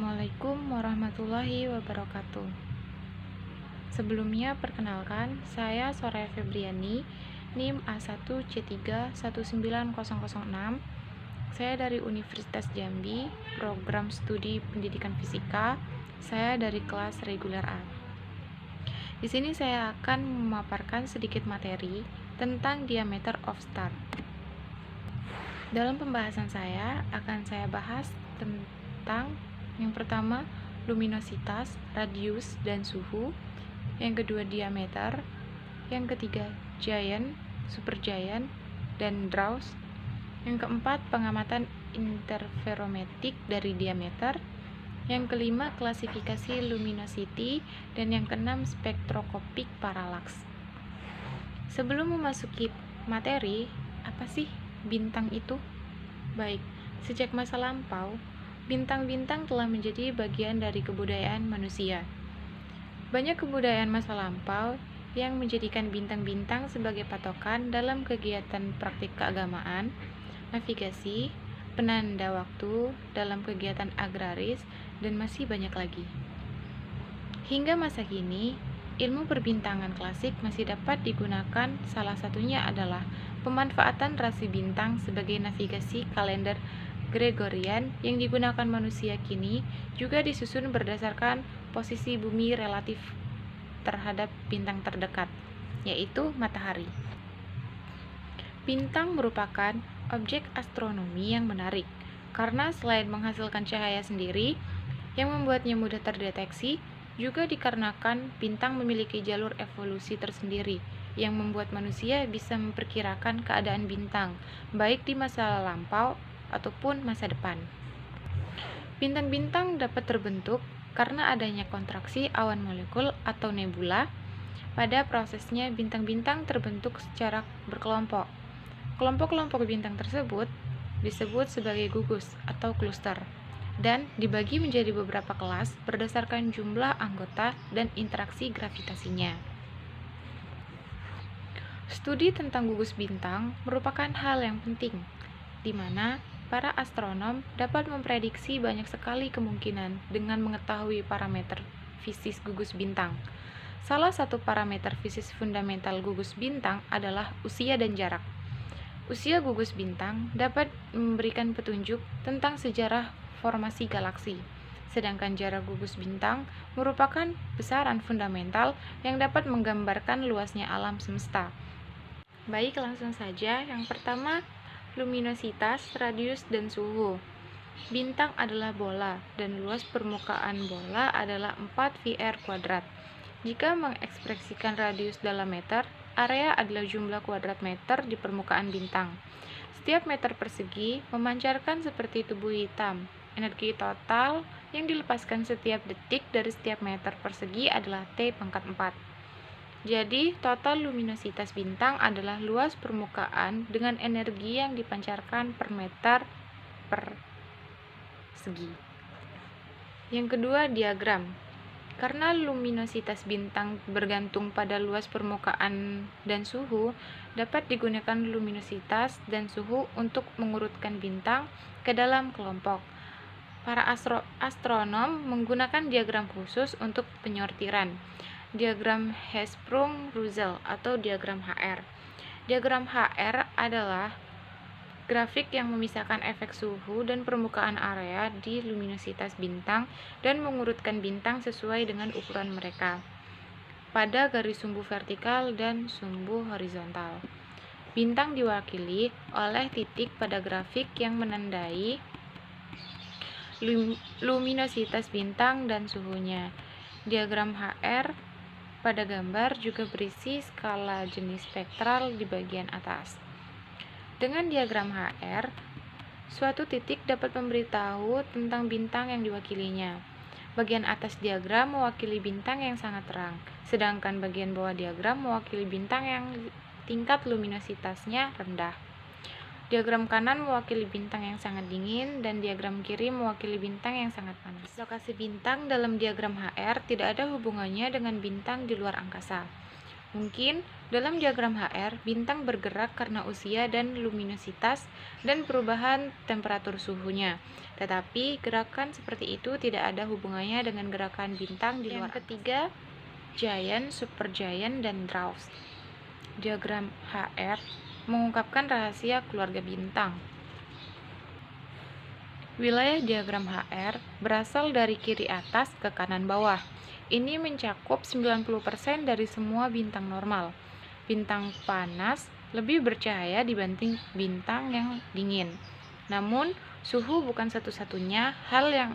Assalamualaikum warahmatullahi wabarakatuh. Sebelumnya perkenalkan, saya Soraya Febriani, NIM A1C3 19006. Saya dari Universitas Jambi, Program Studi Pendidikan Fisika. Saya dari kelas reguler A. Di sini saya akan memaparkan sedikit materi tentang diameter of star. Dalam pembahasan saya akan saya bahas tentang yang pertama, luminositas, radius, dan suhu. Yang kedua, diameter. Yang ketiga, giant, supergiant, dan draws. Yang keempat, pengamatan interferometrik dari diameter. Yang kelima, klasifikasi luminosity. Dan yang keenam, spektroskopik paralaks. Sebelum memasuki materi, apa sih bintang itu? Baik, sejak masa lampau, bintang-bintang telah menjadi bagian dari kebudayaan manusia. Banyak kebudayaan masa lampau yang menjadikan bintang-bintang sebagai patokan dalam kegiatan praktik keagamaan, navigasi, penanda waktu, dalam kegiatan agraris, dan masih banyak lagi. Hingga masa kini, ilmu perbintangan klasik masih dapat digunakan, salah satunya adalah pemanfaatan rasi bintang sebagai navigasi kalender Gregorian yang digunakan manusia kini juga disusun berdasarkan posisi bumi relatif terhadap bintang terdekat, yaitu matahari. Bintang merupakan objek astronomi yang menarik, karena selain menghasilkan cahaya sendiri, yang membuatnya mudah terdeteksi, juga dikarenakan bintang memiliki jalur evolusi tersendiri, yang membuat manusia bisa memperkirakan keadaan bintang, baik di masa lampau ataupun masa depan. Bintang-bintang dapat terbentuk karena adanya kontraksi awan molekul atau nebula. Pada prosesnya, bintang-bintang terbentuk secara berkelompok. Kelompok-kelompok bintang tersebut disebut sebagai gugus atau kluster dan dibagi menjadi beberapa kelas berdasarkan jumlah anggota dan interaksi gravitasinya. Studi tentang gugus bintang merupakan hal yang penting, di mana para astronom dapat memprediksi banyak sekali kemungkinan dengan mengetahui parameter fisis gugus bintang. Salah satu parameter fisis fundamental gugus bintang adalah usia dan jarak. Usia gugus bintang dapat memberikan petunjuk tentang sejarah formasi galaksi, sedangkan jarak gugus bintang merupakan besaran fundamental yang dapat menggambarkan luasnya alam semesta. Baik, langsung saja. Yang pertama, luminositas, radius, dan suhu. Bintang adalah bola, dan luas permukaan bola adalah 4 VR². Jika mengekspresikan radius dalam meter, area adalah jumlah kuadrat meter di permukaan bintang. Setiap meter persegi memancarkan seperti tubuh hitam. Energi total yang dilepaskan setiap detik dari setiap meter persegi adalah T⁴. Jadi, total luminositas bintang adalah luas permukaan dengan energi yang dipancarkan per meter persegi. Yang kedua, diagram. Karena luminositas bintang bergantung pada luas permukaan dan suhu, dapat digunakan luminositas dan suhu untuk mengurutkan bintang ke dalam kelompok. Para astronom menggunakan diagram khusus untuk penyortiran. Diagram Hertzsprung-Russell atau diagram HR. Diagram HR adalah grafik yang memisahkan efek suhu dan permukaan area di luminositas bintang dan mengurutkan bintang sesuai dengan ukuran mereka pada garis sumbu vertikal dan sumbu horizontal. Bintang diwakili oleh titik pada grafik yang menandai luminositas bintang dan suhunya. Diagram HR pada gambar juga berisi skala jenis spektral di bagian atas. Dengan diagram HR, suatu titik dapat memberitahu tentang bintang yang diwakilinya. Bagian atas diagram mewakili bintang yang sangat terang, sedangkan bagian bawah diagram mewakili bintang yang tingkat luminositasnya rendah. Diagram kanan mewakili bintang yang sangat dingin, dan diagram kiri mewakili bintang yang sangat panas. Lokasi bintang dalam diagram HR tidak ada hubungannya dengan bintang di luar angkasa. Mungkin dalam diagram HR, bintang bergerak karena usia dan luminositas dan perubahan temperatur suhunya. Tetapi gerakan seperti itu tidak ada hubungannya dengan gerakan bintang di luar. Yang ketiga, giant, supergiant, dan dwarfs. Diagram HR mengungkapkan rahasia keluarga bintang. Wilayah diagram HR berasal dari kiri atas ke kanan bawah. Ini mencakup 90% dari semua bintang normal. Bintang panas lebih bercahaya dibanding bintang yang dingin. Namun, suhu bukan satu-satunya hal yang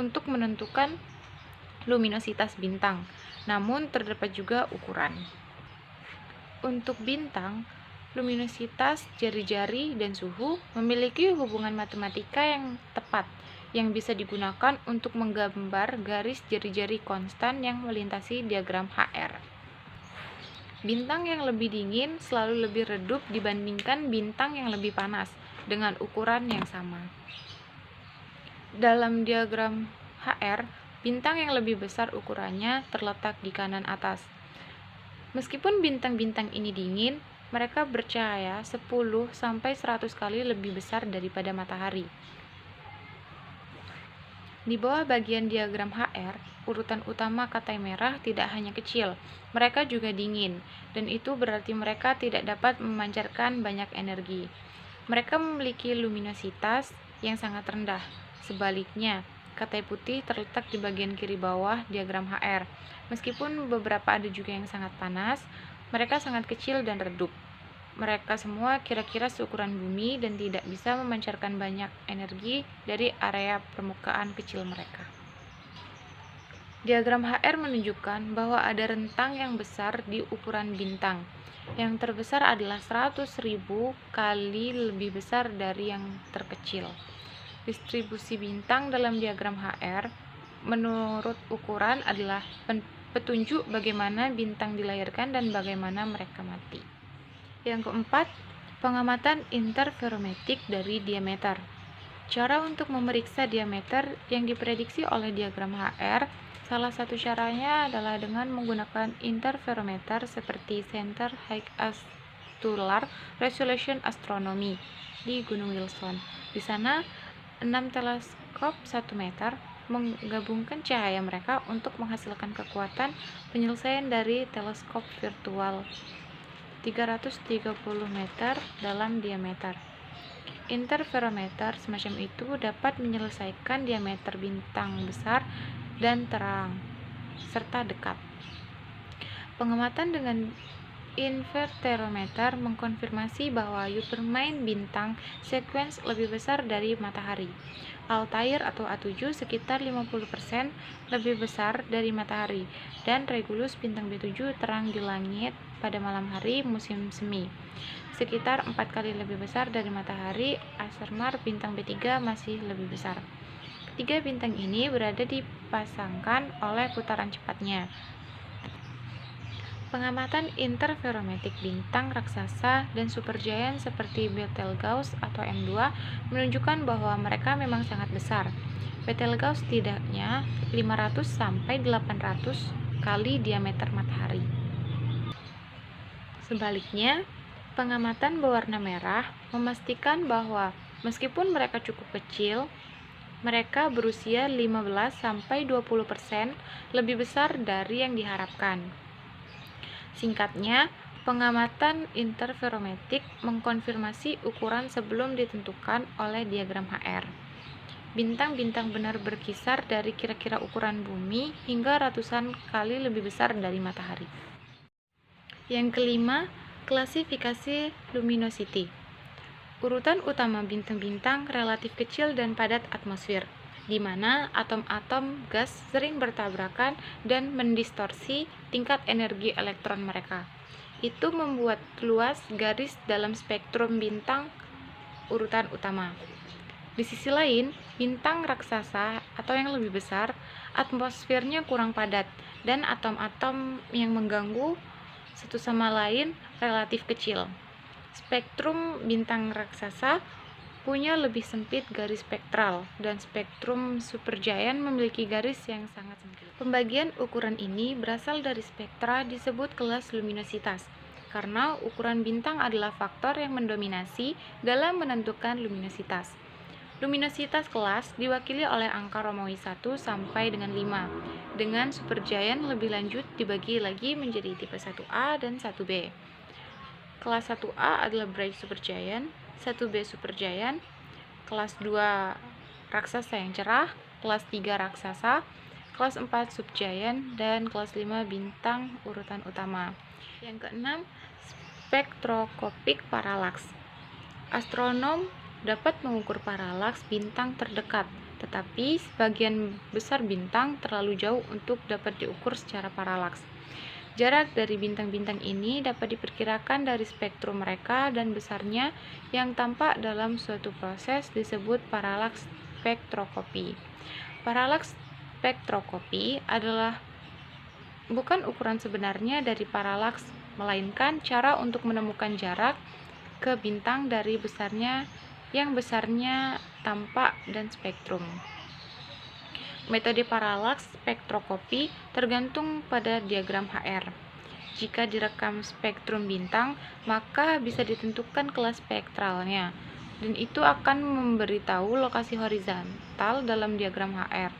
untuk menentukan luminositas bintang. Namun, terdapat juga ukuran. Untuk bintang, luminositas, jari-jari, dan suhu memiliki hubungan matematika yang tepat yang bisa digunakan untuk menggambar garis jari-jari konstan yang melintasi diagram HR. Bintang yang lebih dingin selalu lebih redup dibandingkan bintang yang lebih panas dengan ukuran yang sama. Dalam diagram HR, bintang yang lebih besar ukurannya terletak di kanan atas. Meskipun bintang-bintang ini dingin, mereka bercahaya 10-100 kali lebih besar daripada matahari. Di bawah bagian diagram HR, urutan utama kata merah tidak hanya kecil, mereka juga dingin, dan itu berarti mereka tidak dapat memancarkan banyak energi. Mereka memiliki luminositas yang sangat rendah. Sebaliknya, kata putih terletak di bagian kiri bawah diagram HR. Meskipun beberapa ada juga yang sangat panas, mereka sangat kecil dan redup. Mereka semua kira-kira seukuran bumi dan tidak bisa memancarkan banyak energi dari area permukaan kecil mereka. Diagram HR menunjukkan bahwa ada rentang yang besar di ukuran bintang. Yang terbesar adalah 100.000 kali lebih besar dari yang terkecil. Distribusi bintang dalam diagram HR menurut ukuran adalah petunjuk bagaimana bintang dilahirkan dan bagaimana mereka mati. Yang keempat, pengamatan interferometrik dari diameter. Cara untuk memeriksa diameter yang diprediksi oleh diagram HR, salah satu caranya adalah dengan menggunakan interferometer seperti Center High Astular Resolution Astronomy di Gunung Wilson. Di sana, 6 teleskop 1 meter menggabungkan cahaya mereka untuk menghasilkan kekuatan penyelesaian dari teleskop virtual 330 meter dalam diameter. Interferometer semacam itu dapat menyelesaikan diameter bintang besar dan terang, serta dekat. Pengamatan dengan interferometer mengkonfirmasi bahwa Supermain bintang sekuens lebih besar dari matahari. Altair atau A7 sekitar 50% lebih besar dari matahari, dan Regulus bintang B7 terang di langit pada malam hari musim semi. Sekitar 4 kali lebih besar dari matahari. Acermar bintang B3 masih lebih besar. Ketiga bintang ini berada dipasangkan oleh putaran cepatnya. Pengamatan interferometrik bintang raksasa dan supergiant seperti Betelgeuse atau M2 menunjukkan bahwa mereka memang sangat besar. Betelgeuse tidaknya 500-800 kali diameter matahari. Sebaliknya, pengamatan berwarna merah memastikan bahwa meskipun mereka cukup kecil, mereka berusia 15-20% lebih besar dari yang diharapkan. Singkatnya, pengamatan interferometrik mengkonfirmasi ukuran sebelum ditentukan oleh diagram HR. Bintang-bintang benar berkisar dari kira-kira ukuran bumi hingga ratusan kali lebih besar dari matahari. Yang kelima, klasifikasi luminosity. Urutan utama bintang-bintang relatif kecil dan padat atmosfer, di mana atom-atom gas sering bertabrakan dan mendistorsi tingkat energi elektron mereka. Itu membuat luas garis dalam spektrum bintang urutan utama. Di sisi lain, bintang raksasa atau yang lebih besar, atmosfernya kurang padat dan atom-atom yang mengganggu satu sama lain relatif kecil. Spektrum bintang raksasa punya lebih sempit garis spektral, dan spektrum supergiant memiliki garis yang sangat sempit. Pembagian ukuran ini berasal dari spektra disebut kelas luminositas, karena ukuran bintang adalah faktor yang mendominasi dalam menentukan luminositas. Luminositas kelas diwakili oleh angka Romawi 1 sampai dengan 5, dengan supergiant lebih lanjut dibagi lagi menjadi tipe 1A dan 1B. Kelas 1A adalah bright supergiant, 1B supergiant, kelas 2 raksasa yang cerah, kelas 3 raksasa, kelas 4 subgiant, dan kelas 5 bintang urutan utama. Yang keenam, spektroskopik paralaks. Astronom dapat mengukur paralaks bintang terdekat, tetapi sebagian besar bintang terlalu jauh untuk dapat diukur secara paralaks. Jarak dari bintang-bintang ini dapat diperkirakan dari spektrum mereka dan besarnya yang tampak dalam suatu proses disebut paralaks spektroskopi. Paralaks spektroskopi adalah bukan ukuran sebenarnya dari paralaks, melainkan cara untuk menemukan jarak ke bintang dari besarnya yang besarnya tampak dan spektrum. Metode paralaks spektroskopi tergantung pada diagram HR. Jika direkam spektrum bintang, maka bisa ditentukan kelas spektralnya, dan itu akan memberitahu lokasi horizontal dalam diagram HR.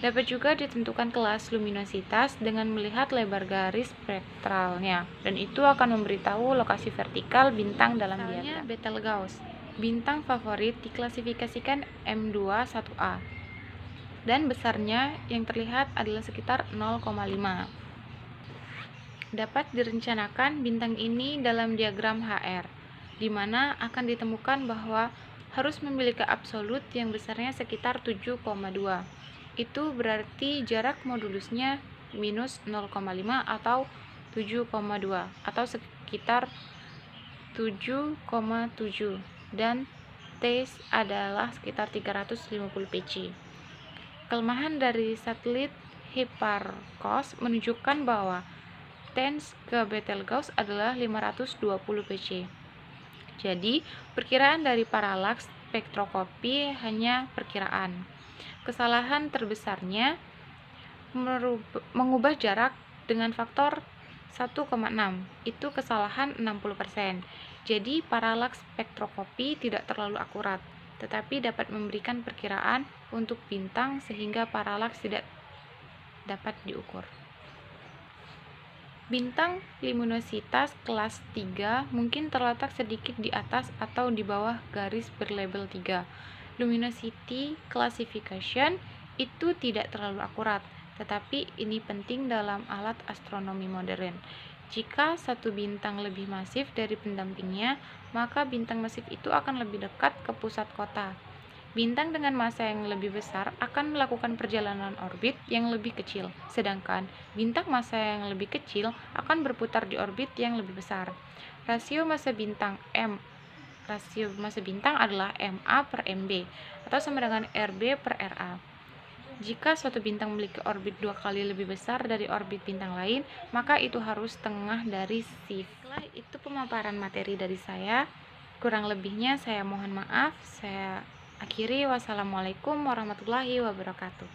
Dapat juga ditentukan kelas luminositas dengan melihat lebar garis spektralnya, dan itu akan memberitahu lokasi vertikal bintang dalam diagram. Betelgeuse, bintang favorit diklasifikasikan M2-1A. Dan besarnya yang terlihat adalah sekitar 0,5. Dapat direncanakan bintang ini dalam diagram HR, di mana akan ditemukan bahwa harus memiliki absolut yang besarnya sekitar 7,2. Itu berarti jarak modulusnya minus 0,5 atau 7,2 atau sekitar 7,7, dan T adalah sekitar 350 Pc. Kelemahan dari satelit Hipparcos menunjukkan bahwa tens ke Betelgeuse adalah 520 Pc. Jadi, perkiraan dari paralaks spektroskopi hanya perkiraan. Kesalahan terbesarnya mengubah jarak dengan faktor 1,6. Itu kesalahan 60%. Jadi, paralaks spektroskopi tidak terlalu akurat, tetapi dapat memberikan perkiraan untuk bintang sehingga paralaks tidak dapat diukur. Bintang luminositas kelas 3 mungkin terletak sedikit di atas atau di bawah garis berlabel 3. Luminosity classification itu tidak terlalu akurat, tetapi ini penting dalam alat astronomi modern. Jika satu bintang lebih masif dari pendampingnya, maka bintang masif itu akan lebih dekat ke pusat kota. Bintang dengan massa yang lebih besar akan melakukan perjalanan orbit yang lebih kecil, sedangkan bintang massa yang lebih kecil akan berputar di orbit yang lebih besar. Rasio massa bintang adalah MA per MB, atau sama dengan RB per RA. Jika suatu bintang memiliki orbit 2 kali lebih besar dari orbit bintang lain, maka itu harus setengah dari SIF. Setelah itu pemaparan materi dari saya. Kurang lebihnya saya mohon maaf. Saya akhiri. Wassalamualaikum warahmatullahi wabarakatuh.